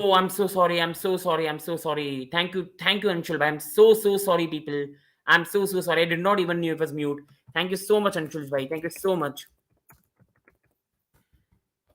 Oh, I'm so sorry. I'm so sorry. I'm so sorry. Thank you, Anshul. Bhai. I'm so sorry, people. I'm so sorry. I did not even knew it was mute. Thank you so much, Anshul. Bhai. Thank you so much.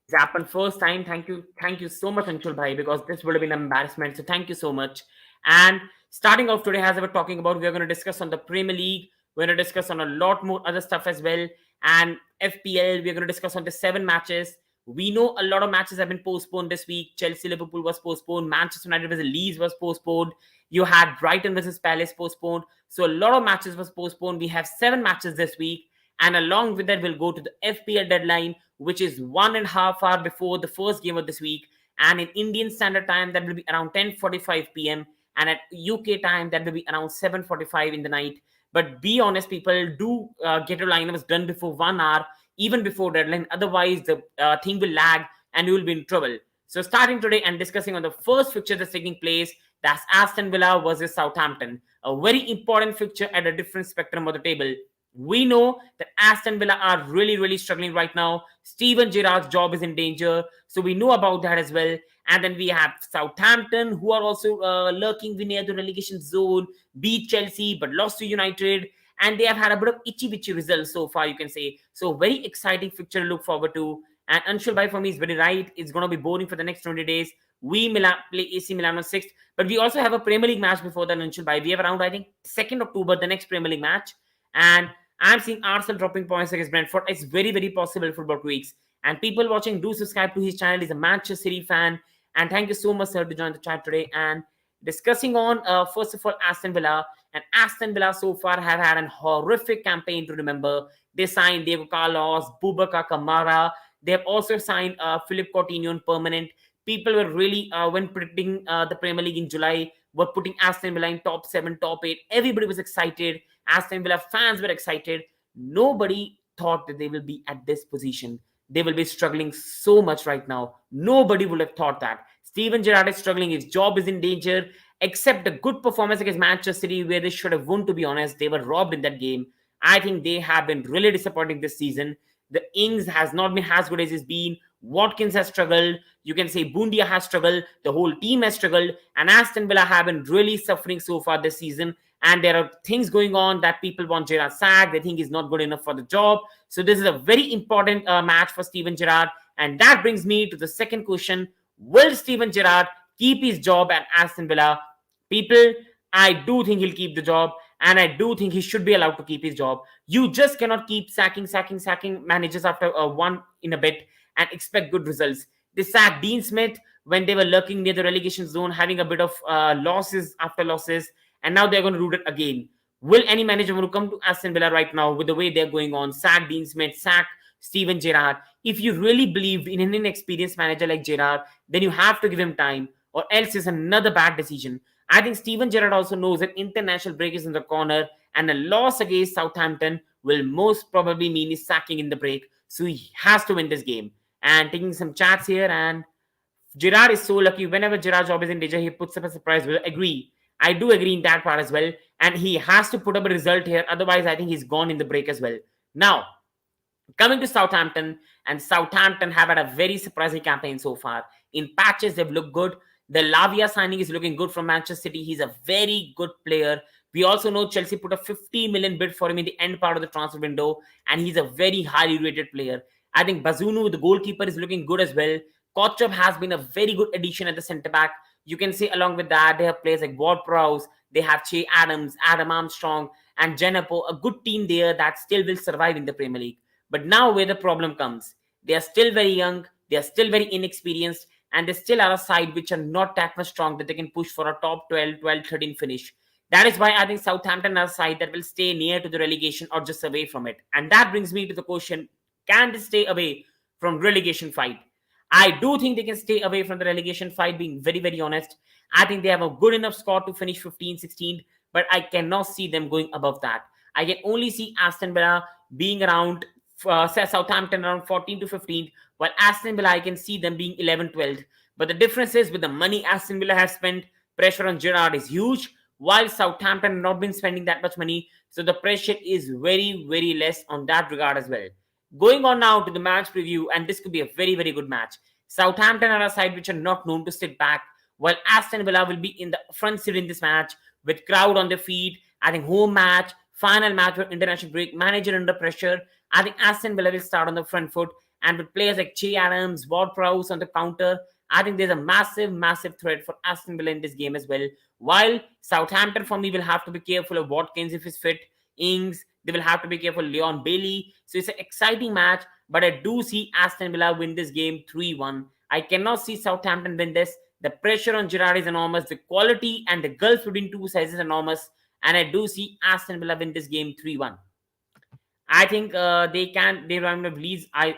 It's happened first time. Thank you so much, Anshul Bhai, because this would have been an embarrassment. So thank you so much. And starting off today, as I was talking about, we're going to discuss on the Premier League. We're going to discuss on a lot more other stuff as well. And FPL, we're going to discuss on the 7 matches. We know a lot of matches have been postponed this week. Chelsea Liverpool was postponed. Manchester United versus Leeds was postponed. You had Brighton versus Palace postponed. So a lot of matches was postponed. We have 7 matches this week. And along with that, we'll go to the FPL deadline, which is 1.5 hours before the first game of this week. And in Indian Standard Time, that will be around 10:45 p.m. And at UK time, that will be around 7:45 in the night. But be honest, people, do get your lineups done before 1 hour, even before deadline. Otherwise, the thing will lag and you will be in trouble. So starting today and discussing on the first fixture that's taking place, that's Aston Villa versus Southampton. A very important fixture at a different spectrum of the table. We know that Aston Villa are really struggling right now. Steven Gerrard's job is in danger. So we know about that as well. And then we have Southampton, who are also lurking near the relegation zone, beat Chelsea, but lost to United. And they have had a bit of itchy-bitchy results so far, you can say. So very exciting fixture to look forward to. And Anshul Bhai for me is very right. It's going to be boring for the next 20 days. We play AC Milan on 6th. But we also have a Premier League match before that, Anshul Bhai. We have around, I think, 2nd October, the next Premier League match. And I'm seeing Arsenal dropping points against Brentford. It's very possible for about 2 weeks. And people watching, do subscribe to his channel. He's a Manchester City fan. And thank you so much, sir, to join the chat today. And discussing on, first of all, Aston Villa. And Aston Villa so far have had an horrific campaign to remember. They signed Diego Carlos, Boubacar Kamara. They have also signed Philippe Coutinho on permanent. People were really, when predicting the Premier League in July, were putting Aston Villa in top 7, top 8. Everybody was excited. Aston Villa fans were excited. Nobody thought that they will be at this position. They will be struggling so much right now. Nobody would have thought that. Steven Gerrard is struggling. His job is in danger. Except a good performance against Manchester City, where they should have won, to be honest. They were robbed in that game. I think they have been really disappointing this season. The Ings has not been as good as it's been. Watkins has struggled. You can say Bundia has struggled. The whole team has struggled. And Aston Villa have been really suffering so far this season. And there are things going on that people want Gerrard sacked. They think he's not good enough for the job. So this is a very important match for Steven Gerrard. And that brings me to the second question. Will Steven Gerrard keep his job at Aston Villa? People, I do think he'll keep the job. And I do think he should be allowed to keep his job. You just cannot keep sacking managers after one in a bit and expect good results. They sacked Dean Smith when they were lurking near the relegation zone, having a bit of losses after losses. And now they're going to do it again. Will any manager want to come to Aston Villa right now with the way they're going on? Sack Dean Smith, sack Steven Gerrard. If you really believe in an inexperienced manager like Gerrard, then you have to give him time, or else it's another bad decision. I think Steven Gerrard also knows that international break is in the corner, and a loss against Southampton will most probably mean his sacking in the break. So he has to win this game. And taking some chats here, and Gerrard is so lucky. Whenever Gerrard's job is in danger, he puts up a surprise. Will agree. I do agree in that part as well. And he has to put up a result here. Otherwise, I think he's gone in the break as well. Now, coming to Southampton, and Southampton have had a very surprising campaign so far. In patches, they've looked good. The Lavia signing is looking good from Manchester City. He's a very good player. We also know Chelsea put a 50 million bid for him in the end part of the transfer window, and he's a very highly rated player. I think Bazunu, the goalkeeper, is looking good as well. Kotchap has been a very good addition at the centre back. You can say along with that, they have players like Ward-Prowse, they have Che Adams, Adam Armstrong, and Genepo, a good team there that still will survive in the Premier League. But now where the problem comes, they are still very young, they are still very inexperienced, and they still are a side which are not that much strong that they can push for a top 12, 13 finish. That is why I think Southampton are a side that will stay near to the relegation or just away from it. And that brings me to the question, can they stay away from relegation fight? I do think they can stay away from the relegation fight, being very honest. I think they have a good enough score to finish 15th, 16th, but I cannot see them going above that. I can only see Aston Villa being around, Southampton around 14 to 15th, while Aston Villa, I can see them being 11th, 12th. But the difference is with the money Aston Villa has spent, pressure on Gerrard is huge, while Southampton have not been spending that much money. So the pressure is very less on that regard as well. Going on now to the match preview, and this could be a very good match. Southampton are a side which are not known to sit back. while Aston Villa will be in the front seat in this match with crowd on their feet. I think home match, final match for international break, manager under pressure. I think Aston Villa will start on the front foot, and with players like Che Adams, Ward-Prowse on the counter, I think there's a massive, massive threat for Aston Villa in this game as well. While Southampton, for me, will have to be careful of Watkins if he's fit, Ings, they will have to be careful, Leon Bailey. So it's an exciting match, but I do see Aston Villa win this game 3-1. I cannot see Southampton win this. The pressure on Gerrard is enormous. The quality and the gulf between two sides is enormous. And I do see Aston Villa win this game 3-1. I think they run with Leeds. I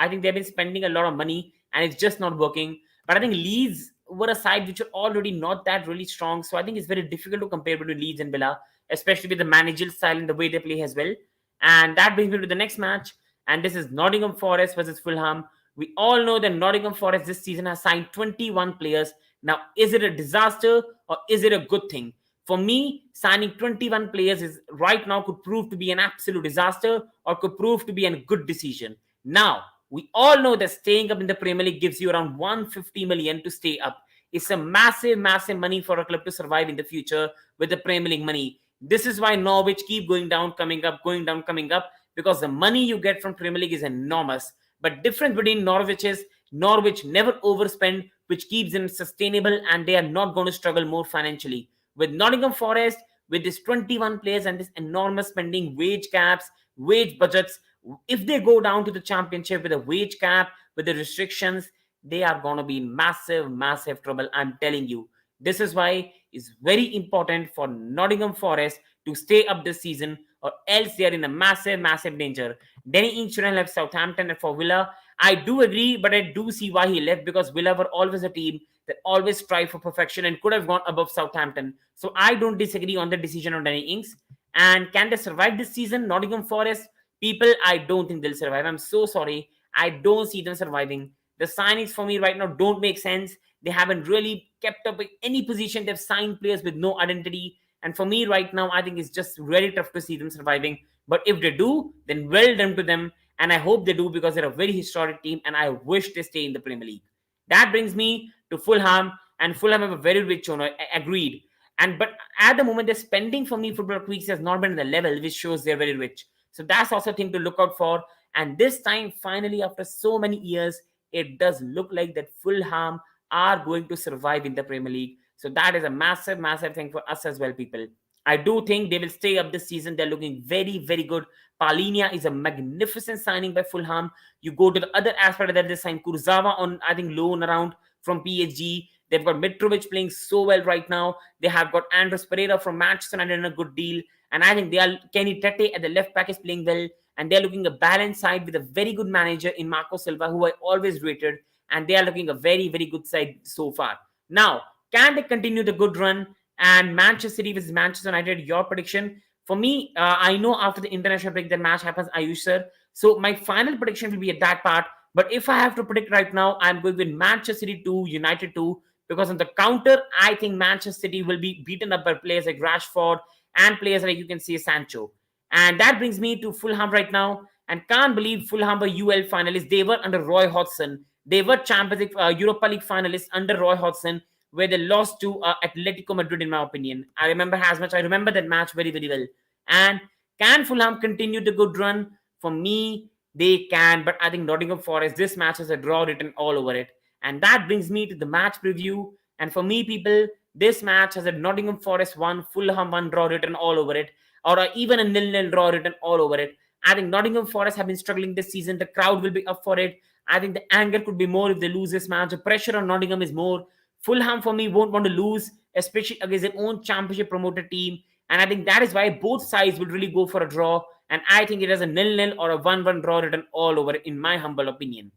think they've been spending a lot of money and it's just not working. But I think Leeds were a side which are already not that really strong. So I think it's very difficult to compare between Leeds and Villa, especially with the managerial style and the way they play as well. And that brings me to the next match. And this is Nottingham Forest versus Fulham. We all know that Nottingham Forest this season has signed 21 players. Now, is it a disaster or is it a good thing? For me, signing 21 players is right now could prove to be an absolute disaster or could prove to be a good decision. Now, we all know that staying up in the Premier League gives you around 150 million to stay up. It's a massive, massive money for a club to survive in the future with the Premier League money. This is why Norwich keep going down, coming up, going down, coming up, because the money you get from Premier League is enormous. But difference between Norwich is Norwich never overspend, which keeps them sustainable and they are not going to struggle more financially. With Nottingham Forest, with this 21 players and this enormous spending, wage caps, wage budgets, if they go down to the championship with a wage cap, with the restrictions, they are going to be in massive, massive trouble. I'm telling you. This is why it's very important for Nottingham Forest to stay up this season or else they are in a massive, massive danger. Danny Ings shouldn't left Southampton and for Villa. I do agree, but I do see why he left because Villa were always a team that always strive for perfection and could have gone above Southampton. So I don't disagree on the decision of Danny Ings. And can they survive this season? Nottingham Forest, people, I don't think they'll survive. I'm so sorry. I don't see them surviving. The signings for me right now don't make sense. They haven't really kept up with any position. They've signed players with no identity. And for me right now, I think it's just very tough to see them surviving. But if they do, then well done to them. And I hope they do because they're a very historic team and I wish they stay in the Premier League. That brings me to Fulham. And Fulham have a very rich owner. Agreed. But at the moment, the spending for me, Football Tweaks has not been at the level, which shows they're very rich. So that's also a thing to look out for. And this time, finally, after so many years, it does look like that Fulham are going to survive in the Premier League. So that is a massive, massive thing for us as well, people. I do think they will stay up this season. They're looking very, very good. Palinia is a magnificent signing by Fulham. You go to the other aspect of that, they signed Kurzawa on, I think, loan around from PSG. They've got Mitrovic playing so well right now. They have got Andres Pereira from Manchester United in a good deal. And I think they are Kenny Tete at the left back is playing well. And they're looking a balanced side with a very good manager in Marco Silva, who I always rated. And they are looking a very, very good side so far. Now, can they continue the good run? And Manchester City versus Manchester United, your prediction? For me, I know after the international break, the match happens, Ayush sir. So my final prediction will be at that part. But if I have to predict right now, I'm going with Manchester City 2, United 2. Because on the counter, I think Manchester City will be beaten up by players like Rashford and players like you can see Sancho. And that brings me to Fulham right now. And can't believe Fulham were UL finalists. They were under Roy Hodgson. They were Champions League, Europa League finalists under Roy Hodgson, where they lost to Atletico Madrid, in my opinion. I remember as much. I remember that match very, very well. And can Fulham continue the good run? For me, they can. But I think Nottingham Forest, this match has a draw written all over it. And that brings me to the match preview. And for me, people, this match has a Nottingham Forest 1, Fulham 1 draw written all over it. Or even a 0-0 draw written all over it. I think Nottingham Forest have been struggling this season. The crowd will be up for it. I think the anger could be more if they lose this match. The pressure on Nottingham is more. Fulham, for me, won't want to lose, especially against their own championship promoted team. And I think that is why both sides will really go for a draw. And I think it has a 0-0 or a 1-1 draw written all over it, in my humble opinion.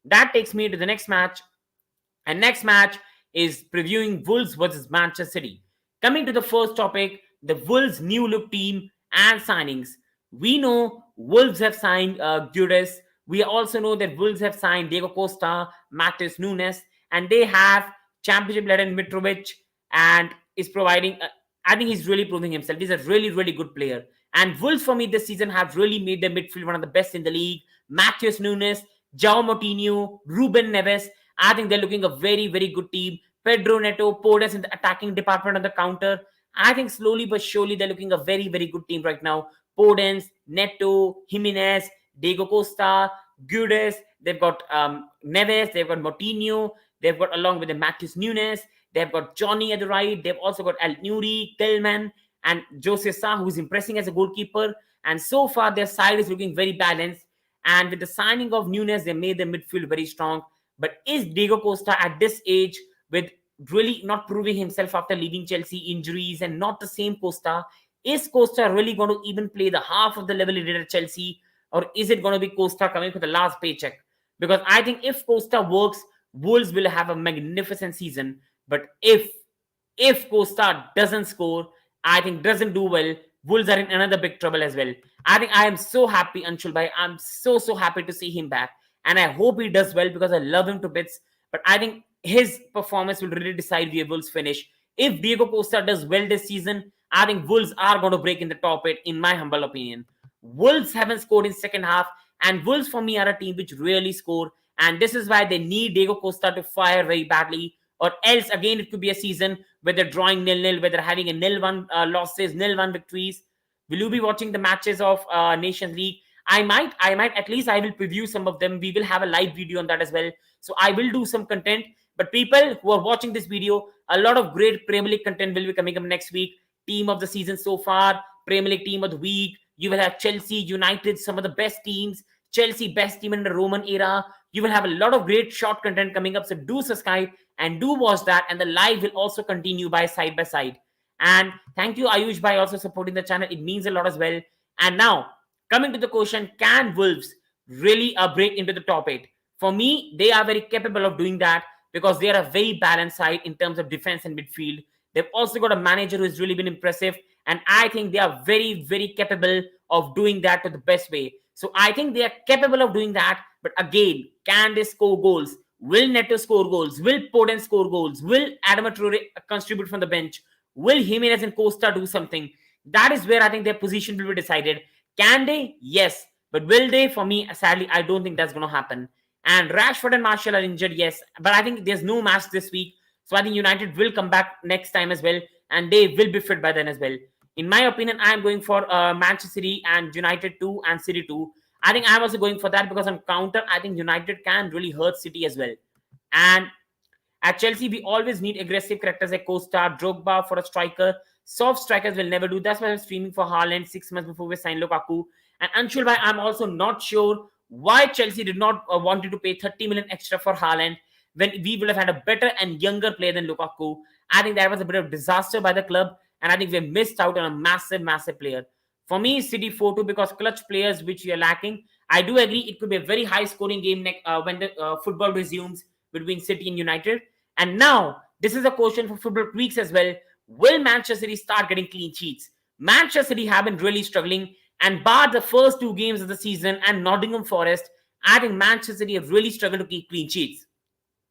That takes me to the next match. And next match is previewing Wolves versus Manchester City. Coming to the first topic, the Wolves' new look team and signings. We know Wolves have signed Gures. We also know that Wolves have signed Diego Costa, Matheus Nunes, and they have championship-led Mitrovic and is providing, I think he's really proving himself. He's a really, really good player. And Wolves, for me, this season have really made their midfield one of the best in the league. Matheus Nunes, João Moutinho, Ruben Neves. I think they're looking a very, very good team. Pedro Neto, Podens in the attacking department on the counter. I think slowly but surely they're looking a very, very good team right now. Podens, Neto, Jimenez, Diego Costa, Guedes. They've got Neves. They've got Moutinho. They've got, along with the Matheus Nunes, they've got Johnny at the right. They've also got El Nuri, Tillman, and Jose Sa, who's impressing as a goalkeeper. And so far, their side is looking very balanced. And with the signing of Nunes, they made the midfield very strong. But is Diego Costa at this age, with really not proving himself after leaving Chelsea, injuries, and not the same Costa, is Costa really going to even play the half of the level he did at Chelsea? Or is it going to be Costa coming for the last paycheck? Because I think if Costa works, Wolves will have a magnificent season. But if Costa doesn't score, I think doesn't do well, Wolves are in another big trouble as well. I think I am so happy, Anshul Bhai. I'm so happy to see him back. And I hope he does well because I love him to bits. But I think his performance will really decide where Wolves finish. If Diego Costa does well this season, I think Wolves are going to break in the top 8, in my humble opinion. Wolves haven't scored in second half, and Wolves for me are a team which really score. And this is why they need Diego Costa to fire very badly. Or else, again, it could be a season where they're drawing 0-0, where they're having a 0-1 losses, 0-1 victories. Will you be watching the matches of Nations League? I might. At least I will preview some of them. We will have a live video on that as well. So I will do some content. But people who are watching this video, a lot of great Premier League content will be coming up next week. Team of the season so far, Premier League team of the week. You will have Chelsea, United, some of the best teams. Chelsea, best team in the Roman era. You will have a lot of great short content coming up. So do subscribe and do watch that. And the live will also continue by side. And thank you, Ayush, by also supporting the channel. It means a lot as well. And now, coming to the question, can Wolves really break into the top 8? For me, they are very capable of doing that because they are a very balanced side in terms of defense and midfield. They've also got a manager who has really been impressive. And I think they are very, very capable of doing that to the best way. So I think they are capable of doing that. But again, can they score goals? Will Neto score goals? Will Podens score goals? Will Adama Traore contribute from the bench? Will Jimenez and Costa do something? That is where I think their position will be decided. Can they? Yes. But will they? For me, sadly, I don't think that's going to happen. And Rashford and Martial are injured, yes. But I think there's no match this week. So I think United will come back next time as well. And they will be fit by then as well. In my opinion, I am going for Manchester City and United 2 and City 2. I think I'm also going for that because on counter, I think United can really hurt City as well. And at Chelsea, we always need aggressive characters like Costa, Drogba for a striker. Soft strikers will never do. That's why I'm streaming for Haaland 6 months before we sign Lukaku. And Anshul Bhai, I'm also not sure why Chelsea did not wanted to pay 30 million extra for Haaland when we would have had a better and younger player than Lukaku. I think that was a bit of disaster by the club. And I think we missed out on a massive player. For me, City 4-2 because clutch players which we are lacking. I do agree it could be a very high scoring game when the football resumes between City and United. And now, this is a question for Football Tweaks as well. Will Manchester City start getting clean sheets? Manchester City have been really struggling. And bar the first 2 games of the season and Nottingham Forest, I think Manchester City have really struggled to keep clean sheets.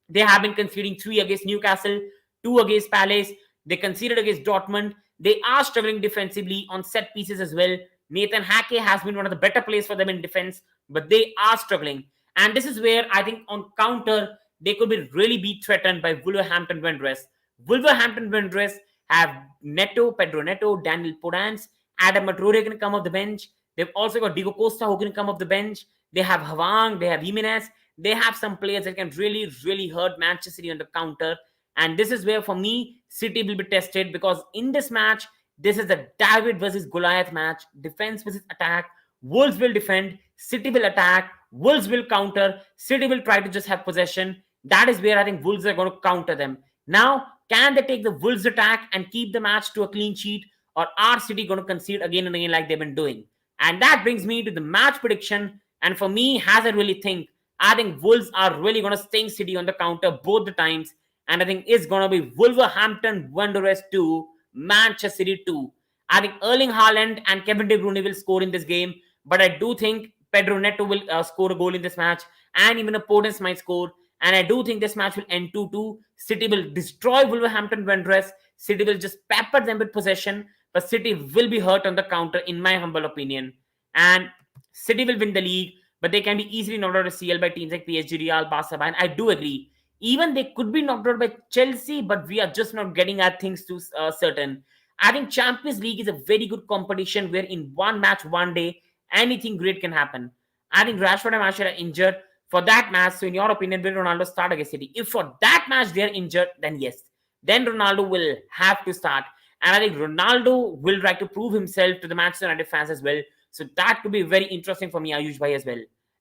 They have been conceding 3 against Newcastle, 2 against Palace. They conceded against Dortmund. They are struggling defensively on set pieces as well. Nathan Ake has been one of the better players for them in defense, but they are struggling. And this is where I think on counter, they could be really be threatened by Wolverhampton Wanderers. Wolverhampton Wanderers have Neto, Pedro Neto, Daniel Podens, Adam Traore can come off the bench. They've also got Diego Costa who can come off the bench. They have Hwang, they have Jimenez. They have some players that can really hurt Manchester City on the counter. And this is where, for me, City will be tested because in this match, this is a David versus Goliath match. Defense versus attack. Wolves will defend. City will attack. Wolves will counter. City will try to just have possession. That is where I think Wolves are going to counter them. Now, can they take the Wolves attack and keep the match to a clean sheet? Or are City going to concede again and again like they've been doing? And that brings me to the match prediction. And for me, as I really think, I think Wolves are really going to sting City on the counter both the times. And I think it's going to be Wolverhampton Wanderers 2, Manchester City 2. I think Erling Haaland and Kevin De Bruyne will score in this game. But I do think Pedro Neto will score a goal in this match. And even a Podens might score. And I do think this match will end 2-2. City will destroy Wolverhampton Wanderers. City will just pepper them with possession. But City will be hurt on the counter, in my humble opinion. And City will win the league. But they can be easily knocked out of CL by teams like PSG, Real, Barca. And I do agree. Even they could be knocked out by Chelsea, but we are just not getting our things to certain. I think Champions League is a very good competition where in one match, one day, anything great can happen. I think Rashford and Martial are injured for that match. So, in your opinion, will Ronaldo start against City? If for that match they are injured, then yes, then Ronaldo will have to start. And I think Ronaldo will try to prove himself to the Manchester United fans as well. So that could be very interesting for me, Ayush Bhai, as well.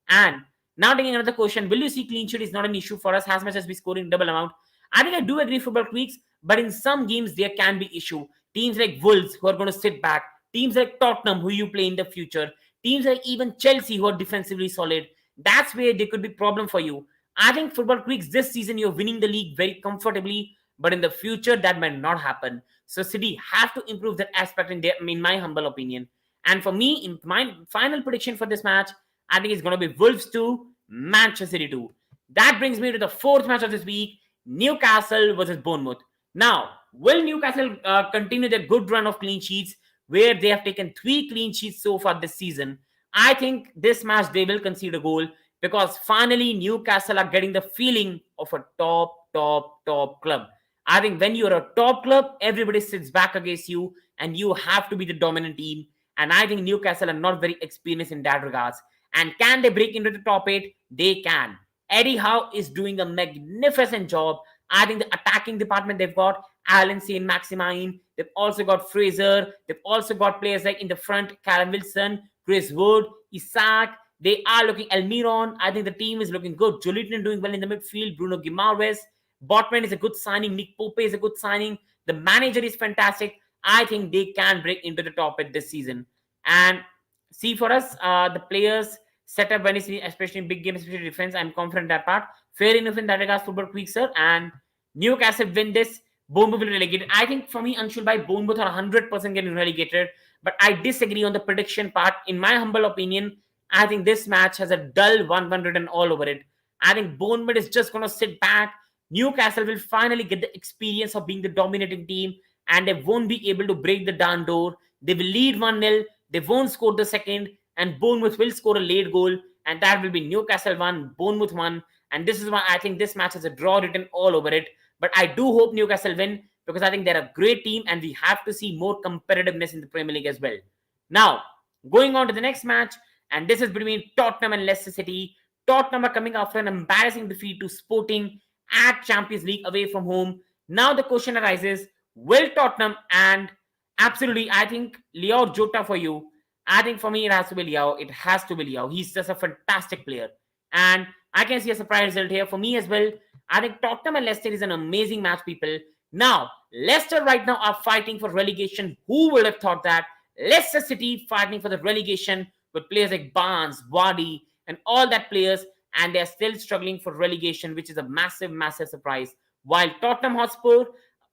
And now taking another question, will you see clean sheet is not an issue for us as much as we score in double amount? I think I do agree football tweaks, but in some games there can be issue. Teams like Wolves who are going to sit back, teams like Tottenham who you play in the future, teams like even Chelsea who are defensively solid. That's where there could be problem for you. I think football tweaks this season you're winning the league very comfortably, but in the future that might not happen. So City have to improve that aspect in my humble opinion. And for me, in my final prediction for this match, I think it's going to be Wolves 2, Manchester City 2. That brings me to the fourth match of this week, Newcastle versus Bournemouth. Now, will Newcastle continue their good run of clean sheets where they have taken 3 clean sheets so far this season? I think this match they will concede a goal because finally Newcastle are getting the feeling of a top club. I think when you're a top club, everybody sits back against you and you have to be the dominant team. And I think Newcastle are not very experienced in that regards. And can they break into the top 8? They can. Eddie Howe is doing a magnificent job. I think the attacking department they've got Alan Saint Maximin. They've also got Fraser. They've also got players like in the front, Callum Wilson, Chris Wood, Isaac. They are looking Almiron. I think the team is looking good. Jolinton doing well in the midfield. Bruno Guimaraes. Botman is a good signing. Nick Pope is a good signing. The manager is fantastic. I think they can break into the top 8 this season. And see for us, the players set up when it's especially in big games, especially defense. I'm confident that part. Fair enough in that regards, football quick, sir. And Newcastle win this. Bournemouth will relegate. I think for me, Anshul by Bournemouth are 100% getting relegated. But I disagree on the prediction part. In my humble opinion, I think this match has a dull 100 and all over it. I think Bournemouth is just going to sit back. Newcastle will finally get the experience of being the dominating team and they won't be able to break the down door. They will lead 1-0. They won't score the second and Bournemouth will score a late goal and that will be Newcastle 1, Bournemouth 1. And this is why I think this match has a draw written all over it. But I do hope Newcastle win because I think they're a great team and we have to see more competitiveness in the Premier League as well. Now, going on to the next match, and this is between Tottenham and Leicester City. Tottenham are coming after an embarrassing defeat to Sporting at Champions League away from home. Now the question arises, will Tottenham and absolutely, I think Leo Jota for you. I think for me it has to be Leo. It has to be Leo. He's just a fantastic player. And I can see a surprise result here for me as well. I think Tottenham and Leicester is an amazing match, people. Now, Leicester right now are fighting for relegation. Who would have thought that? Leicester City fighting for the relegation with players like Barnes, Vardy, and all that players, and they're still struggling for relegation, which is a massive surprise. While Tottenham Hotspur,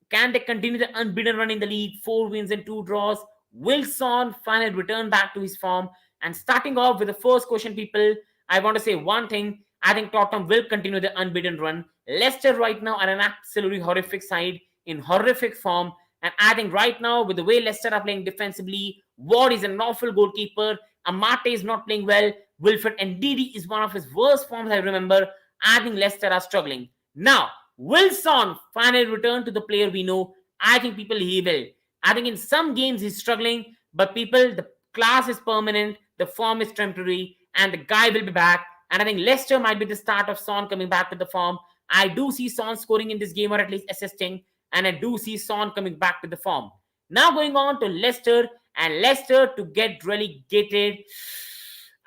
can they continue the unbeaten run in the league? 4 wins and 2 draws. Will Son finally return back to his form? And starting off with the first question, people, I want to say one thing. I think Tottenham will continue the unbeaten run. Leicester right now are an absolutely horrific side in horrific form. And I think right now, with the way Leicester are playing defensively, Ward is an awful goalkeeper. Amate is not playing well. Wilfred Ndidi is one of his worst forms, I remember. I think Leicester are struggling. Now, will Son finally return to the player we know? I think people he will. I think in some games he's struggling, but people, the class is permanent, the form is temporary, and the guy will be back. And I think Leicester might be the start of Son coming back to the form. I do see Son scoring in this game or at least assisting, and I do see Son coming back to the form. Now going on to Leicester, and Leicester to get relegated.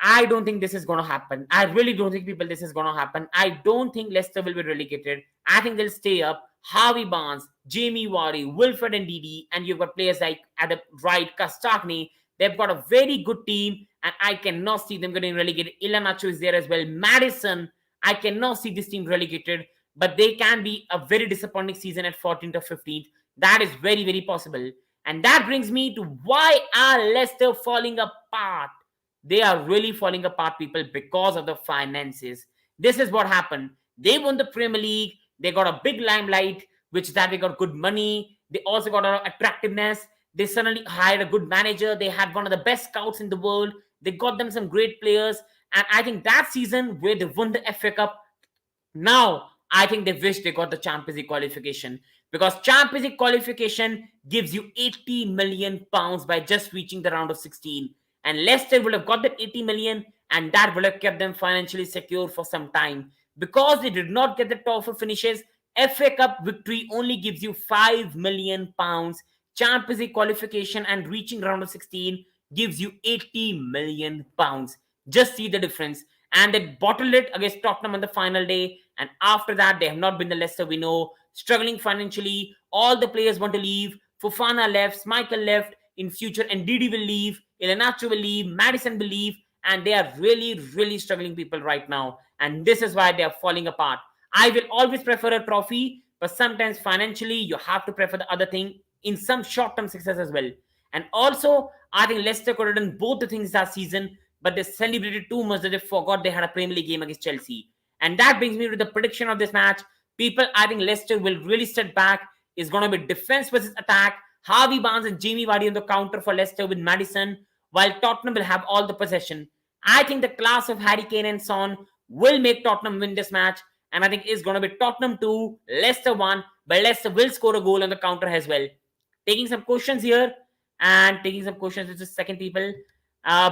I don't think this is going to happen. I really don't think, people, this is going to happen. I don't think Leicester will be relegated. I think they'll stay up. Harvey Barnes, Jamie Vardy, Wilfred Ndidi, and you've got players like at the right, Kostakny. They've got a very good team, and I cannot see them getting relegated. Iheanacho is there as well. Madison, I cannot see this team relegated, but they can be a very disappointing season at 14th or 15th. That is very possible. And that brings me to why are Leicester falling apart? They are really falling apart, people, because of the finances. This is what happened. They won the Premier League. They got a big limelight, which that they got good money. They also got a lot of attractiveness. They suddenly hired a good manager. They had one of the best scouts in the world. They got them some great players. And I think that season where they won the FA Cup, now I think they wish they got the Champions League qualification, because Champions League qualification gives you 80 million pounds by just reaching the round of 16. And Leicester would have got that 80 million, and that would have kept them financially secure for some time. Because they did not get the top four finishes, FA Cup victory only gives you 5 million pounds. Champions League qualification and reaching round of 16 gives you 80 million pounds. Just see the difference. And they bottled it against Tottenham on the final day. And after that, they have not been the Leicester we know. Struggling financially. All the players want to leave. Fofana left. Michael left. In future, Ndidi will leave. Iheanacho will leave. Maddison will leave. And they are really, really struggling people right now. And this is why they are falling apart. I will always prefer a trophy, but sometimes financially, you have to prefer the other thing in some short-term success as well. And also, I think Leicester could have done both the things last season, but they celebrated too much that they forgot they had a Premier League game against Chelsea. And that brings me to the prediction of this match. People, I think Leicester will really step back. It's going to be defense versus attack. Harvey Barnes and Jamie Vardy on the counter for Leicester with Maddison, while Tottenham will have all the possession. I think the class of Harry Kane and Son will make Tottenham win this match. And I think it's going to be Tottenham 2, Leicester 1, but Leicester will score a goal on the counter as well. Taking some questions here, and taking some questions with the second people.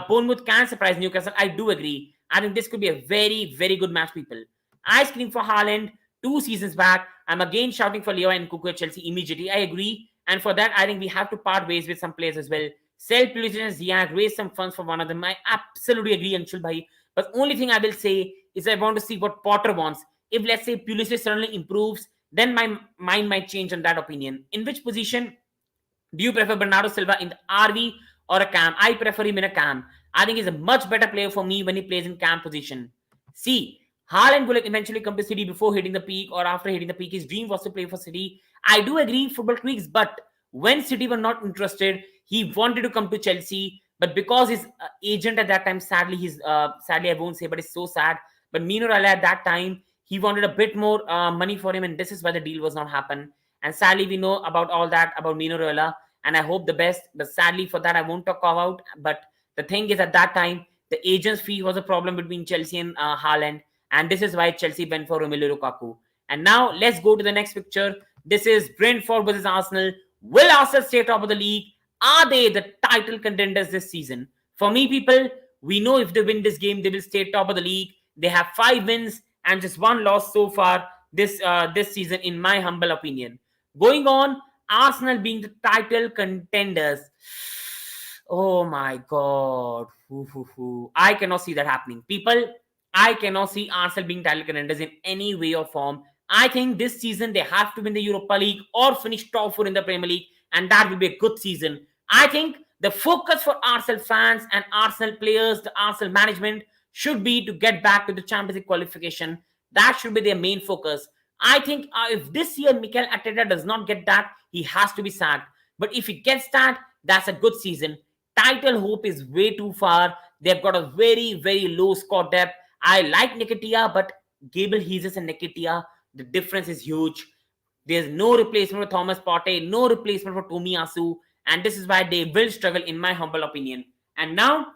Bournemouth can surprise Newcastle. I do agree. I think this could be a very, very good match, people. I screamed for Haaland 2 seasons back. I'm again shouting for Leo and Kuku at Chelsea immediately. I agree. And for that, I think we have to part ways with some players as well. Sell Pulisic and Ziyech, raise some funds for one of them. I absolutely agree, Anshul Bhai. But only thing I will say is I want to see what Potter wants. If, let's say, Pulisic suddenly improves, then my mind might change on that opinion. In which position do you prefer Bernardo Silva, in the RV or a cam? I prefer him in a cam. I think he's a much better player for me when he plays in cam position. See, Haaland will eventually come to City before hitting the peak or after hitting the peak. His dream was to play for City. I do agree, football tweaks, but when City were not interested, he wanted to come to Chelsea. But because his agent at that time, sadly I won't say, but it's so sad. But Mino Raiola at that time, he wanted a bit more money for him, and this is why the deal was not happen. And sadly, we know about all that about Mino Raiola, and I hope the best. But sadly, for that, I won't talk about. But the thing is, at that time, the agent's fee was a problem between Chelsea and Haaland, and this is why Chelsea went for Romelu Lukaku. And now, let's go to the next picture. This is Brentford versus Arsenal. Will Arsenal stay top of the league? Are they the title contenders this season? For me, people, we know if they win this game, they will stay top of the league. They have 5 wins and just 1 loss so far this season, in my humble opinion. Going on, Arsenal being the title contenders. Oh my God. I cannot see that happening. People, I cannot see Arsenal being title contenders in any way or form. I think this season they have to win the Europa League or finish top 4 in the Premier League, and that will be a good season. I think the focus for Arsenal fans and Arsenal players, the Arsenal management, should be to get back to the Champions League qualification. That should be their main focus. I think if this year Mikel Arteta does not get that, he has to be sacked. But if he gets that, that's a good season. Title hope is way too far. They've got a very, very low squad depth. I like Nketiah, but Gabriel Jesus and Nketiah, the difference is huge. There's no replacement for Thomas Partey, no replacement for Tomiyasu, and this is why they will struggle, in my humble opinion. And now,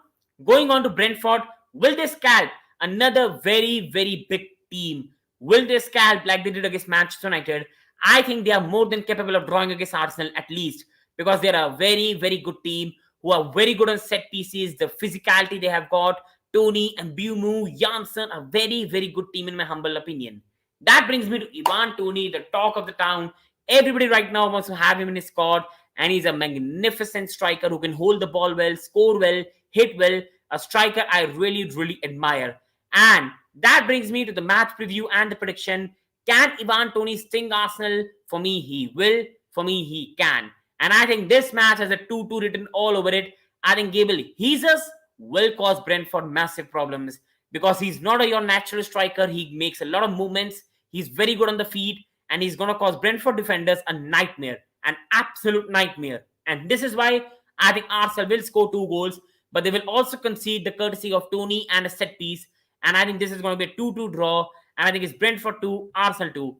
going on to Brentford, will they scalp another very, very big team? Will they scalp like they did against Manchester United? I think they are more than capable of drawing against Arsenal, at least, because they're a very, very good team who are very good on set pieces. The physicality they have got, Toney and Bumu, Janssen, a very, very good team, in my humble opinion. That brings me to Ivan Toney, the talk of the town. Everybody right now wants to have him in his squad, and he's a magnificent striker who can hold the ball well, score well, hit well. A striker I really, really admire. And that brings me to the match preview and the prediction. Can Ivan Toney sting Arsenal? For me, he will. For me, he can. And I think this match has a 2-2 written all over it. I think Gabriel Jesus will cause Brentford massive problems because he's not your natural striker. He makes a lot of movements. He's very good on the feet, and he's going to cause Brentford defenders a nightmare, an absolute nightmare. And this is why I think Arsenal will score 2 goals, but they will also concede the courtesy of Toney and a set piece. And I think this is going to be a 2-2 draw. And I think it's Brentford 2, Arsenal 2.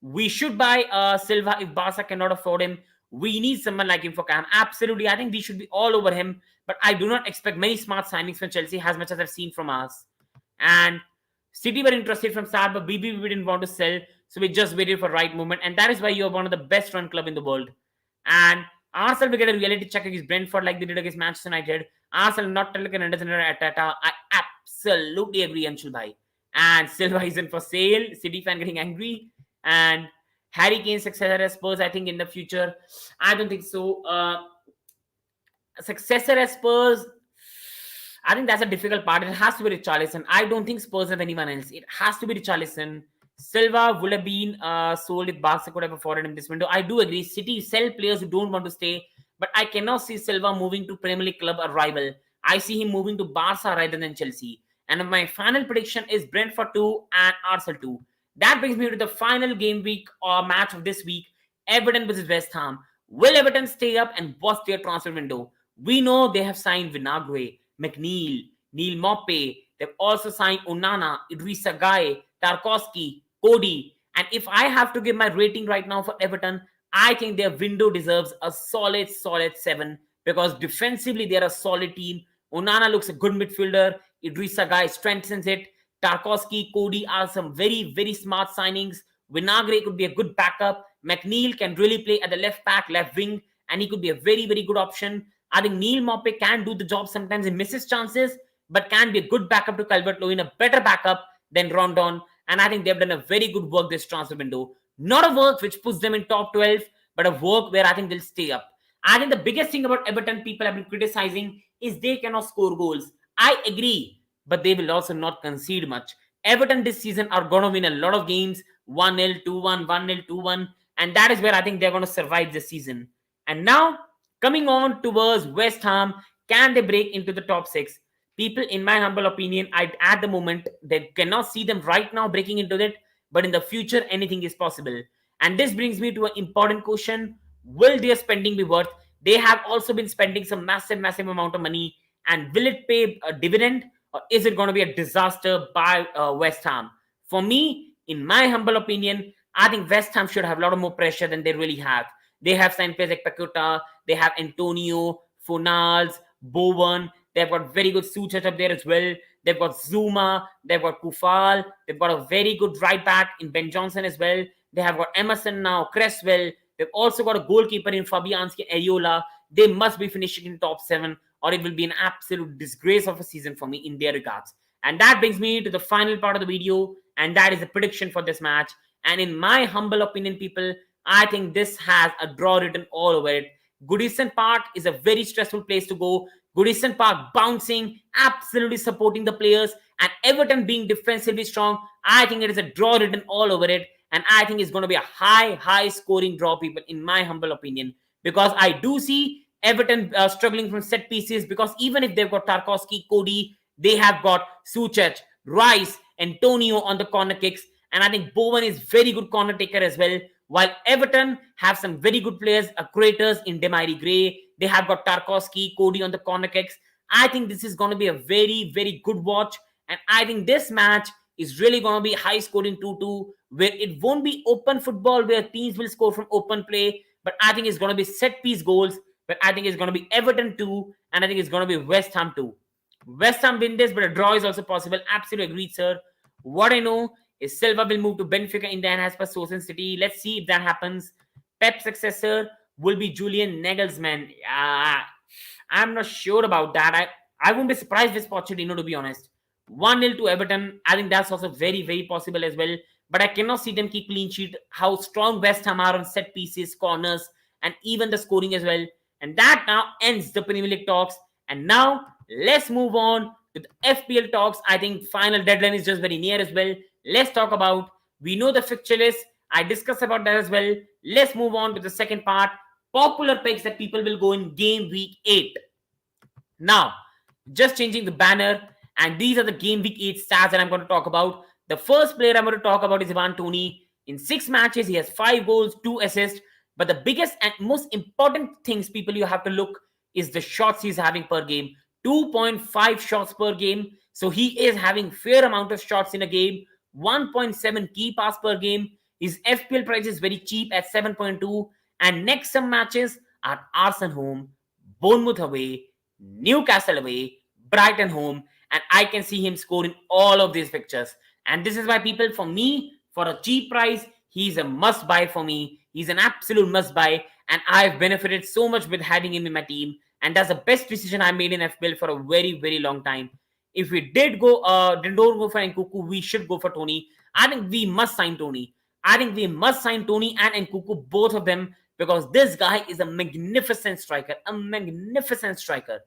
We should buy Silva if Barca cannot afford him. We need someone like him for Cam. Absolutely. I think we should be all over him. But I do not expect many smart signings from Chelsea as much as I've seen from us. And City were interested from start, but BBB didn't want to sell. So we just waited for right moment, and that is why you're one of the best run club in the world. And Arsenal will get a reality check against Brentford like they did against Manchester United. Arsenal not like an understanding at Tete. I absolutely agree, Anshul Bhai. And Silva isn't for sale. City fan getting angry. And Harry Kane's successor as Spurs, I think in the future, I don't think so. Successor as Spurs, I think that's a difficult part. It has to be Richarlison. I don't think Spurs have anyone else. It has to be Richarlison. Silva would have been sold if Barca could have afforded him this window. I do agree. City sell players who don't want to stay, but I cannot see Silva moving to Premier League club or rival. I see him moving to Barca rather than Chelsea. And my final prediction is Brentford 2 and Arsenal 2. That brings me to the final game week or match of this week, Everton versus West Ham. Will Everton stay up and bust their transfer window? We know they have signed Vinagre, McNeil, Neil Moppe. They've also signed Onana, Idrissa Gueye, Tarkowski, Cody. And if I have to give my rating right now for Everton, I think their window deserves a solid 7 because defensively they're a solid team. Onana looks a good midfielder. Idrissa Gueye strengthens it. Tarkowski, Cody are some very smart signings. Vinagre could be a good backup. McNeil can really play at the left back, left wing, and he could be a very good option. I think Neil Moppe can do the job sometimes. He misses chances, but can be a good backup to Calvert-Lewin, a better backup than Rondon. And I think they've done a very good work this transfer window. Not a work which puts them in top 12, but a work where I think they'll stay up. I think the biggest thing about Everton people have been criticizing is they cannot score goals. I agree, but they will also not concede much. Everton this season are going to win a lot of games 1-0, 2-1, 1-0, 2-1, and that is where I think they're going to survive this season. And now, coming on towards West Ham, can they break into the top 6? People, in my humble opinion, at the moment, they cannot see them right now breaking into it, but in the future, anything is possible. And this brings me to an important question. Will their spending be worth? They have also been spending some massive amount of money, and will it pay a dividend, or is it going to be a disaster by West Ham? For me, in my humble opinion, I think West Ham should have a lot of more pressure than they really have. They have signed players like Paqueta, they have Antonio, Fornals, Bowen. They've got very good suitors up there as well. They've got Zuma, they've got Kufal, they've got a very good right back in Ben Johnson as well. They have got Emerson now, Cresswell. They've also got a goalkeeper in Fabianski and Areola. They must be finishing in top 7, or it will be an absolute disgrace of a season for me in their regards. And that brings me to the final part of the video, and that is the prediction for this match. And in my humble opinion, people, I think this has a draw written all over it. Goodison Park is a very stressful place to go. Goodison Park bouncing, absolutely supporting the players, and Everton being defensively strong. I think it is a draw written all over it, and I think it's going to be a high scoring draw, people, in my humble opinion, because I do see Everton struggling from set pieces, because even if they've got Tarkowski, Cody, they have got Suchek, Rice, Antonio on the corner kicks, and I think Bowen is very good corner taker as well. While Everton have some very good players, creators in Demarai Gray, they have got Tarkowski, Cody on the corner kicks. I think this is going to be a very good watch, and I think this match is really going to be high scoring 2-2, where it won't be open football where teams will score from open play, but I think it's going to be set piece goals, but I think it's going to be Everton 2, and I think it's going to be West Ham 2. West Ham win this, but a draw is also possible. Absolutely agreed, sir. What I know is Silva will move to Benfica in the end as per Source City. Let's see if that happens. Pep's successor will be Julian Nagelsmann. I'm not sure about that. I wouldn't be surprised with Pochettino, to be honest. 1-0 to Everton. I think that's also very possible as well. But I cannot see them keep clean sheet. How strong West Ham are on set pieces, corners, and even the scoring as well. And that now ends the Premier League talks. And now let's move on to the FPL talks. I think final deadline is just very near as well. Let's talk about, we know the fixture list. I discussed about that as well. Let's move on to the second part. Popular picks that people will go in game week 8. Now, just changing the banner. And these are the game week 8 stats that I'm going to talk about. The first player I'm going to talk about is Toney. In 6 matches, he has 5 goals, 2 assists. But the biggest and most important things, people, you have to look is the shots he's having per game. 2.5 shots per game. So he is having fair amount of shots in a game. 1.7 key pass per game. His FPL price is very cheap at 7.2. And next some matches are Arsenal home, Bournemouth away, Newcastle away, Brighton home. And I can see him scoring all of these pictures. And this is why, people, for me, for a cheap price, He's a must buy for me. He's an absolute must buy, and I've benefited so much with having him in my team. And that's the best decision I made in FPL for a very, very long time. If we didn't go for Nkuku, we should go for Toney. I think we must sign Toney. I think we must sign Toney and Nkuku, both of them, because this guy is a magnificent striker, a magnificent striker.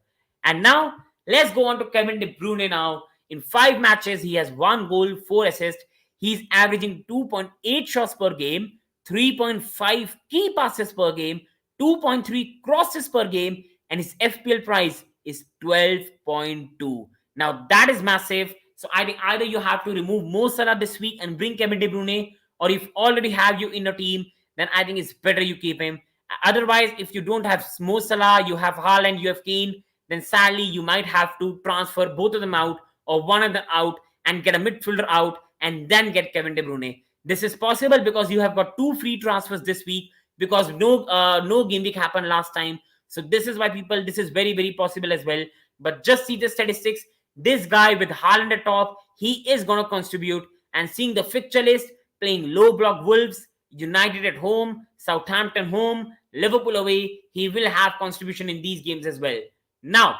And now let's go on to Kevin De Bruyne now. In 5 matches, he has 1 goal, 4 assists. He's averaging 2.8 shots per game, 3.5 key passes per game, 2.3 crosses per game, and his FPL price is 12.2. Now that is massive. So I think either you have to remove Mo Salah this week and bring Kevin De Bruyne, or if already have you in your team, then I think it's better you keep him. Otherwise, if you don't have Mo Salah, you have Haaland, you have Kane, then sadly you might have to transfer both of them out or one of them out and get a midfielder out and then get Kevin De Bruyne. This is possible because you have got 2 free transfers this week because no game week happened last time. So this is why people, this is very, very possible as well. But just see the statistics. This guy with Haaland at top, he is going to contribute. And seeing the fixture list, playing low block Wolves, United at home, Southampton home, Liverpool away, he will have contribution in these games as well. Now,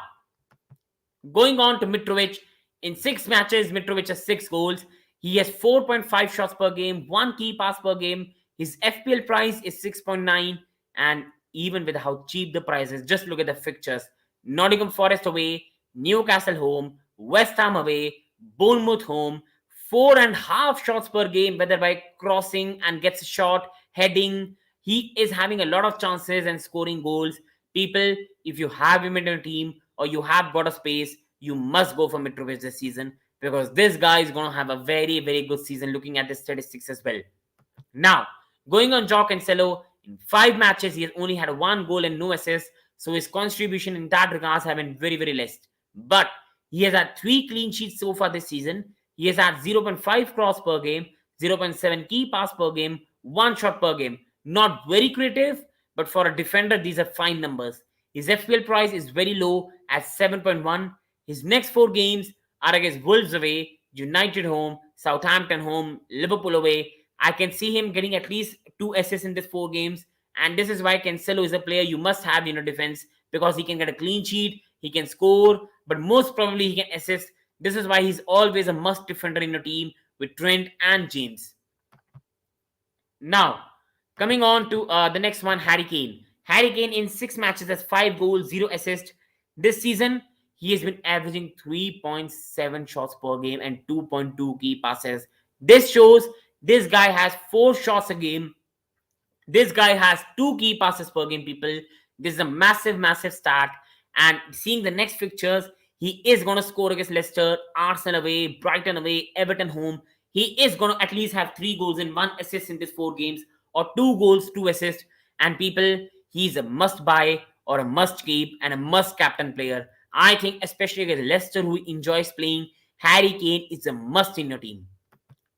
going on to Mitrovic, in 6 matches, Mitrovic has 6 goals. He has 4.5 shots per game, 1 key pass per game. His FPL price is 6.9, and even with how cheap the price is, just look at the fixtures. Nottingham Forest away, Newcastle home, West Ham away, Bournemouth home, 4.5 shots per game, whether by crossing and gets a shot, heading. He is having a lot of chances and scoring goals. People, if you have him in your team or you have got a space, you must go for Mitrovic this season because this guy is going to have a very, very good season looking at the statistics as well. Now, going on Joe Cancelo, in 5 matches, he has only had 1 goal and no assists. So his contribution in that regards have been very, very less. But he has had 3 clean sheets so far this season. He has had 0.5 cross per game, 0.7 key pass per game, 1 shot per game. Not very creative, but for a defender, these are fine numbers. His FPL price is very low at 7.1. His next 4 games are against Wolves away, United home, Southampton home, Liverpool away. I can see him getting at least 2 assists in these 4 games. And this is why Cancelo is a player you must have in your defense because he can get a clean sheet, he can score, but most probably he can assist. This is why he's always a must defender in your team with Trent and James. Now, coming on to the next one, Harry Kane. Harry Kane in 6 matches has 5 goals, 0 assists. This season, he has been averaging 3.7 shots per game and 2.2 key passes. This shows this guy has 4 shots a game. This guy has 2 key passes per game, people. This is a massive, massive stat. And seeing the next fixtures, he is going to score against Leicester, Arsenal away, Brighton away, Everton home. He is going to at least have 3 goals and 1 assist in these 4 games, or 2 goals, 2 assists. And people, he's a must buy or a must keep and a must captain player. I think especially against Leicester, who enjoys playing, Harry Kane is a must in your team.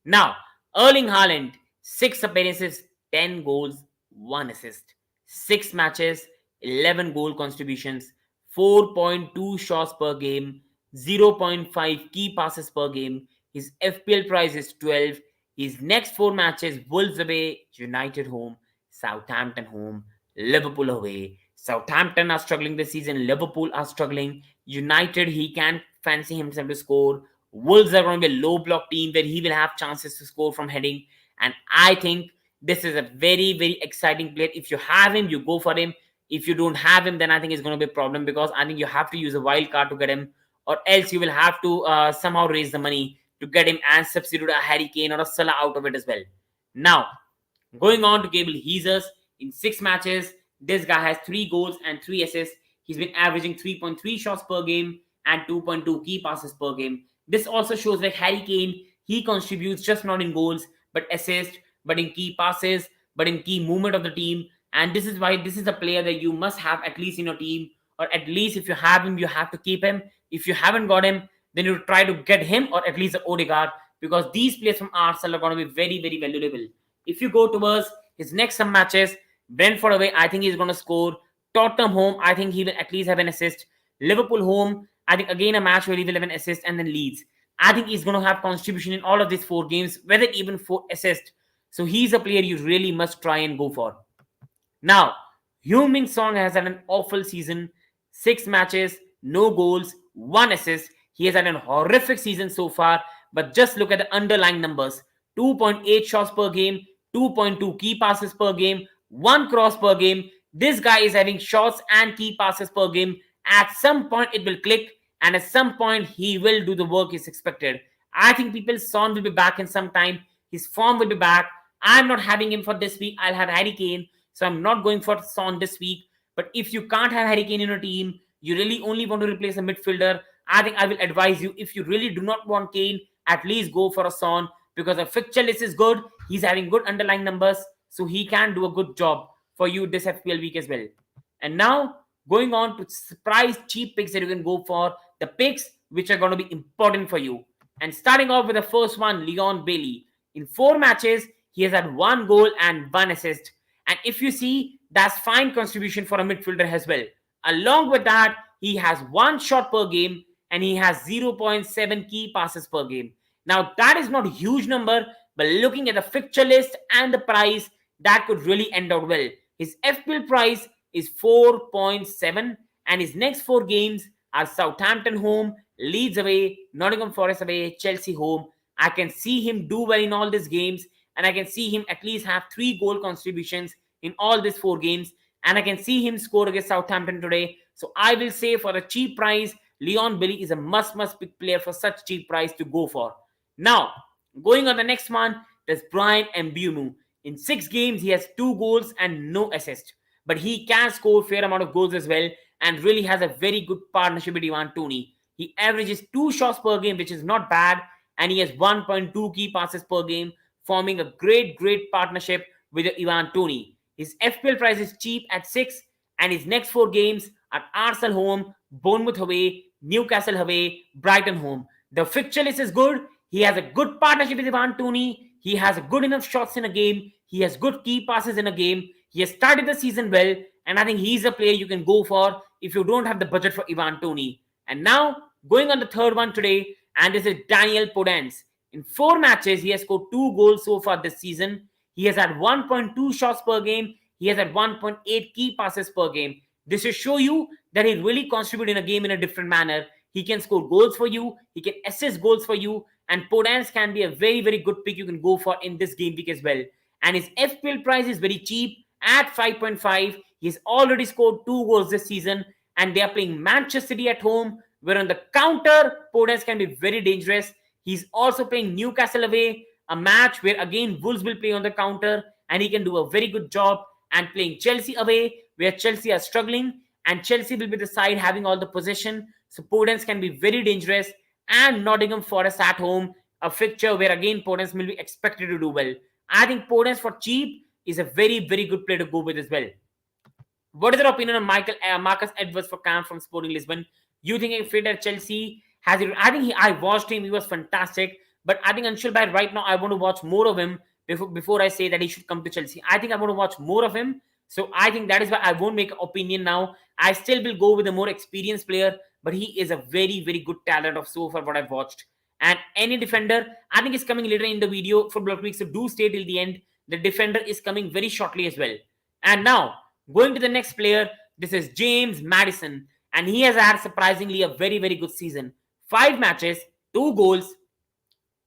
Now, Erling Haaland, 6 appearances, 10 goals, 1 assist. 6 matches, 11 goal contributions, 4.2 shots per game, 0.5 key passes per game. His FPL price is 12. His next 4 matches, Wolves away, United home, Southampton home, Liverpool away. Southampton are struggling this season. Liverpool are struggling. United, he can fancy himself to score. Wolves are going to be a low block team where he will have chances to score from heading. And I think this is a very, very exciting player. If you have him, you go for him. If you don't have him, then I think it's going to be a problem because I think you have to use a wild card to get him, or else you will have to somehow raise the money to get him and substitute a Harry Kane or a Salah out of it as well. Now, going on to Gabriel Jesus, in 6 matches, this guy has 3 goals and 3 assists. He's been averaging 3.3 shots per game and 2.2 key passes per game. This also shows like Harry Kane, he contributes just not in goals, but assists, but in key passes, but in key movement of the team. And this is why this is a player that you must have at least in your team, or at least if you have him, you have to keep him. If you haven't got him, then you try to get him or at least the Odegaard, because these players from Arsenal are going to be very, very valuable. If you go towards his next some matches, Brentford away, I think he's going to score. Tottenham home, I think he will at least have an assist. Liverpool home, I think again a match where he will have an assist, and then Leeds. I think he's going to have contribution in all of these 4 games, whether even 4 assists. So he's a player you really must try and go for. Now, Heung-min Song has had an awful season. 6 matches, no goals, 1 assist. He has had an horrific season so far. But just look at the underlying numbers. 2.8 shots per game, 2.2 key passes per game, 1 cross per game. This guy is having shots and key passes per game. At some point it will click, and at some point he will do the work is expected. I think people Son will be back in some time. His form will be back. I'm not having him for this week. I'll have Harry Kane. So I'm not going for Son this week. But if you can't have Harry Kane in your team, you really only want to replace a midfielder, I think I will advise you, if you really do not want Kane, at least go for a Son, because the fixture list is good. He's having good underlying numbers, so he can do a good job for you this FPL week as well. And now, going on to surprise cheap picks that you can go for, the picks which are going to be important for you. And starting off with the first one, Leon Bailey. In 4 matches, he has had 1 goal and 1 assist. And if you see, that's fine contribution for a midfielder as well. Along with that, he has 1 shot per game and he has 0.7 key passes per game. Now, that is not a huge number, but looking at the fixture list and the price, that could really end out well. His FPL price is 4.7 and his next 4 games are Southampton home, Leeds away, Nottingham Forest away, Chelsea home. I can see him do well in all these games, and I can see him at least have 3 goal contributions in all these 4 games, and I can see him score against Southampton today. So I will say, for a cheap price, Leon Bailey is a must pick player for such cheap price to go for. Now, going on the next one, there's Brian Mbeumo. In 6 games, he has 2 goals and no assist, but he can score a fair amount of goals as well, and really has a very good partnership with Toney. He averages 2 shots per game, which is not bad, and he has 1.2 key passes per game, forming a great partnership with Toney. His FPL price is cheap at 6, and his next 4 games are Arsenal home, Bournemouth away, Newcastle away, Brighton home. The fixture list is good. He has a good partnership with Toney. He has a good enough shots in a game. He has good key passes in a game. He has started the season well, and I think he's a player you can go for if you don't have the budget for Toney. And now, going on the third one today, and this is Daniel Podens. In 4 matches, he has scored 2 goals so far this season. He has had 1.2 shots per game. He has had 1.8 key passes per game. This will show you that he really contributes in a game in a different manner. He can score goals for you. He can assist goals for you. And Podens can be a very good pick you can go for in this game week as well. And his FPL price is very cheap at 5.5. He's already scored 2 goals this season. And they are playing Manchester City at home, where on the counter, Podens can be very dangerous. He's also playing Newcastle away, a match where again Wolves will play on the counter, and he can do a very good job. And playing Chelsea away, where Chelsea are struggling, and Chelsea will be the side having all the possession. So Podens can be very dangerous. And Nottingham Forest at home, a fixture where again Podens will be expected to do well. I think Podens for cheap is a very good player to go with as well. What is your opinion on Marcus Edwards for Camp from Sporting Lisbon? You think he fit at Chelsea? I watched him. He was fantastic. But I think Anshul Bhai, right now, I want to watch more of him before I say that he should come to Chelsea. I think I want to watch more of him. So I think that is why I won't make an opinion now. I still will go with a more experienced player, but he is a very good talent of so far what I've watched. And any defender, I think is coming later in the video for Block Week. So do stay till the end. The defender is coming very shortly as well. And now, going to the next player, this is James Maddison. And he has had surprisingly a very good season. 5 matches, 2 goals,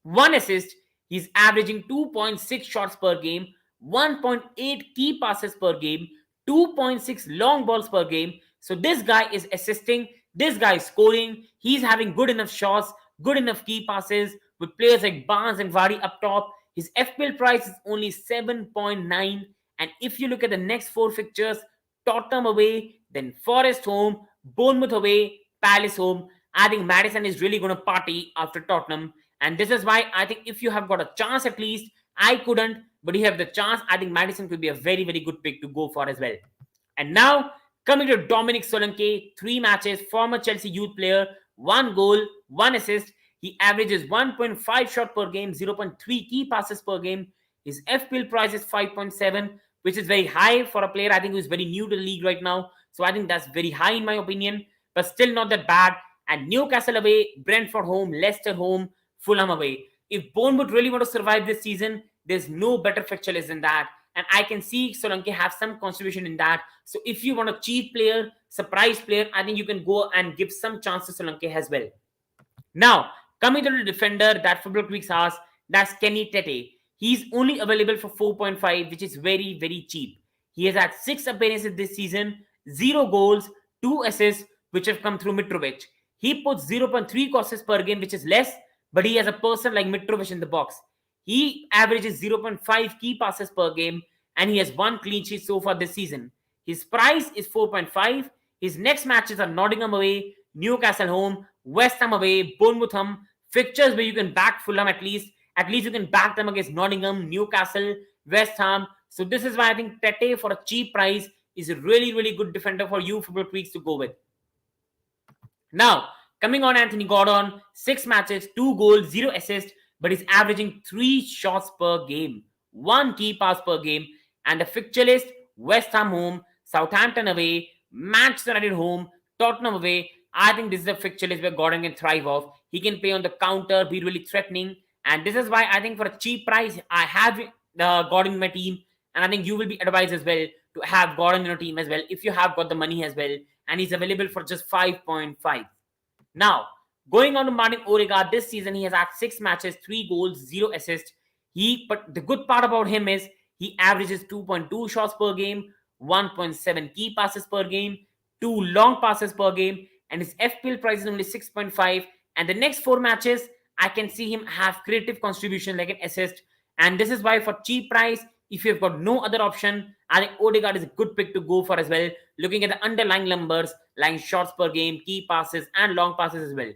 1 assist. He's averaging 2.6 shots per game, 1.8 key passes per game, 2.6 long balls per game. So this guy is assisting. This guy is scoring. He's having good enough shots, good enough key passes with players like Barnes and Vardy up top. His FPL price is only 7.9. And if you look at the next 4 fixtures, Tottenham away, then Forest home, Bournemouth away, Palace home, I think Maddison is really going to party after Tottenham. And this is why I think if you have got a chance at least, I couldn't, but you have the chance, I think Maddison could be a very good pick to go for as well. And now, coming to Dominic Solanki, 3 matches, former Chelsea youth player, 1 goal, 1 assist. He averages 1.5 shot per game, 0.3 key passes per game. His FPL price is 5.7, which is very high for a player I think who is very new to the league right now. So I think that's very high in my opinion, but still not that bad. And Newcastle away, Brentford home, Leicester home, Fulham away. If Bournemouth really want to survive this season, There's no better fixture list than that. And I can see Solanki have some contribution in that. So if you want a cheap player, surprise player, I think you can go and give some chance to Solanki as well. Now, coming to the defender that Football Weeks has, that's Kenny Tete. He's only available for 4.5, which is very, very cheap. He has had 6 appearances this season, 0 goals, 2 assists, which have come through Mitrovic. He puts 0.3 crosses per game, which is less, but he has a person like Mitrovic in the box. He averages 0.5 key passes per game, and he has 1 clean sheet so far this season. His price is 4.5. His next matches are Nottingham away, Newcastle home, West Ham away, Bournemouth home. Fixtures where you can back Fulham at least. At least you can back them against Nottingham, Newcastle, West Ham. So this is why I think Tete for a cheap price is a really, really good defender for you Football Tweaks to go with. Now, coming on Anthony Gordon, 6 matches, 2 goals, 0 assists, but he's averaging 3 shots per game, 1 key pass per game. And the fixture list, West Ham home, Southampton away, Manchester United home, Tottenham away. I think this is a fixture list where Gordon can thrive off. He can play on the counter, be really threatening. And this is why I think for a cheap price, I have Gordon in my team. And I think you will be advised as well to have Gordon in your team as well if you have got the money as well. And he's available for just 5.5. Now, going on to Martin Odegaard, this season he has had 6 matches, 3 goals, 0 assists. But the good part about him is he averages 2.2 shots per game, 1.7 key passes per game, 2 long passes per game, and his FPL price is only 6.5. And the next 4 matches, I can see him have creative contribution like an assist. And this is why for cheap price, if you've got no other option, I think Odegaard is a good pick to go for as well. Looking at the underlying numbers, like shots per game, key passes, and long passes as well.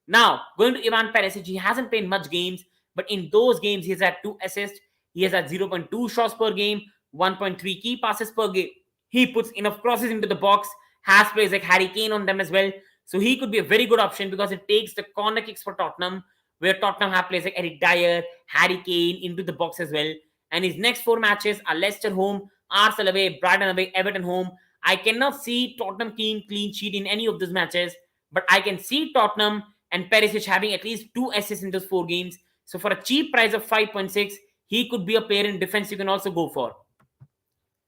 Now, going to Ivan Perisic, he hasn't played much games, but in those games, he has had 2 assists. He has had 0.2 shots per game, 1.3 key passes per game. He puts enough crosses into the box, has players like Harry Kane on them as well. So he could be a very good option because it takes the corner kicks for Tottenham, where Tottenham have players like Eric Dyer, Harry Kane into the box as well. And his next 4 matches are Leicester home, Arsenal away, Brighton away, Everton home. I cannot see Tottenham clean sheet in any of those matches, but I can see Tottenham and Perisic having at least 2 assists in those 4 games. So for a cheap price of 5.6, he could be a player in defense you can also go for.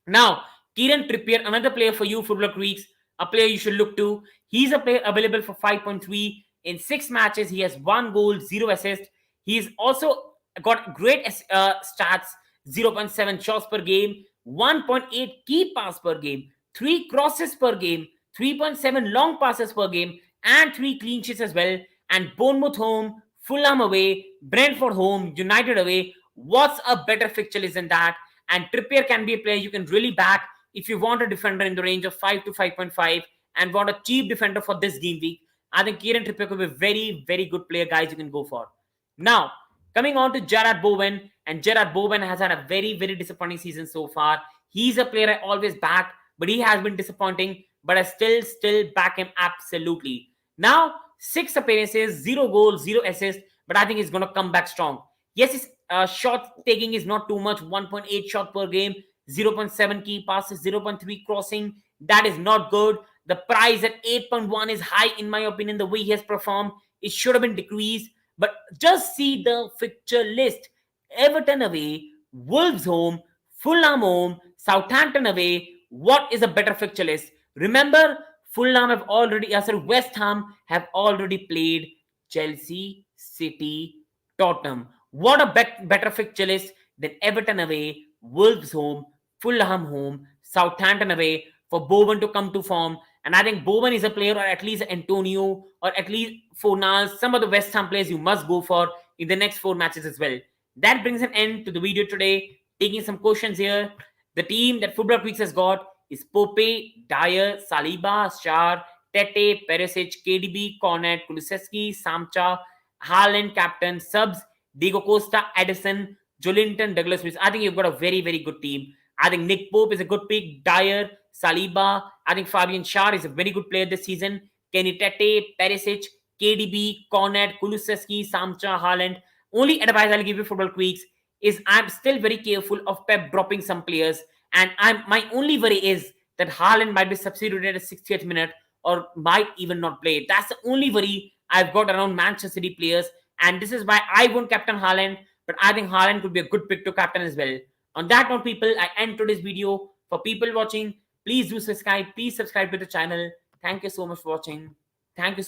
Now, Kieran Trippier, another player for you Football Creeks, a player you should look to. He's a player available for 5.3. In 6 matches, he has 1 goal, 0 assist. He's also got great stats, 0.7 shots per game, 1.8 key pass per game, 3 crosses per game, 3.7 long passes per game, and 3 clean sheets as well. And Bournemouth home, Fulham away, Brentford home, United away. What's a better fixture list than that? And Trippier can be a player you can really back if you want a defender in the range of 5 to 5.5 and want a cheap defender for this game week. I think Kieran Trippier could be a very, very good player, guys, you can go for. Now, coming on to Jarrod Bowen, and Jarrod Bowen has had a very, very disappointing season so far. He's a player I always back, but he has been disappointing, but I still back him absolutely. Now, 6 appearances, 0 goals, 0 assists, but I think he's going to come back strong. Yes, his shot taking is not too much, 1.8 shot per game, 0.7 key passes, 0.3 crossing. That is not good. The price at 8.1 is high in my opinion. The way he has performed, it should have been decreased. But just see the fixture list. Everton away, Wolves home, Fulham home, Southampton away. What is a better fixture list? Remember, Fulham have already, West Ham have already played Chelsea, City, Tottenham. What a better fixture list than Everton away, Wolves home, Fulham home, Southampton away for Bowen to come to form. And I think Bowen is a player, or at least Antonio, or at least Fornals, some of the West Ham players you must go for in the next 4 matches as well. That brings an end to the video today. Taking some questions here. The team that Football Creeks has got is Pope, Dyer, Saliba, Schär, Tete, Perisic, KDB, Cornet, Kulusevski, Samcha, Haaland, captain, subs, Diego Costa, Edison, Jolinton, Douglas Luiz. I think you've got a very, very good team. I think Nick Pope is a good pick. Dyer, Saliba. I think Fabian Schär is a very good player this season. Kenny Tete, Perisic, KDB, Cornet, Kulusevski, Samcha, Haaland. Only advice I'll give you Football Creeks is I'm still very careful of Pep dropping some players. And my only worry is that Haaland might be substituted at the 60th minute or might even not play. That's the only worry I've got around Manchester City players. And this is why I won't captain Haaland. but I think Haaland could be a good pick to captain as well. On that note, people, I end today's video. For people watching, please do subscribe. Please subscribe to the channel. Thank you so much for watching. Thank you.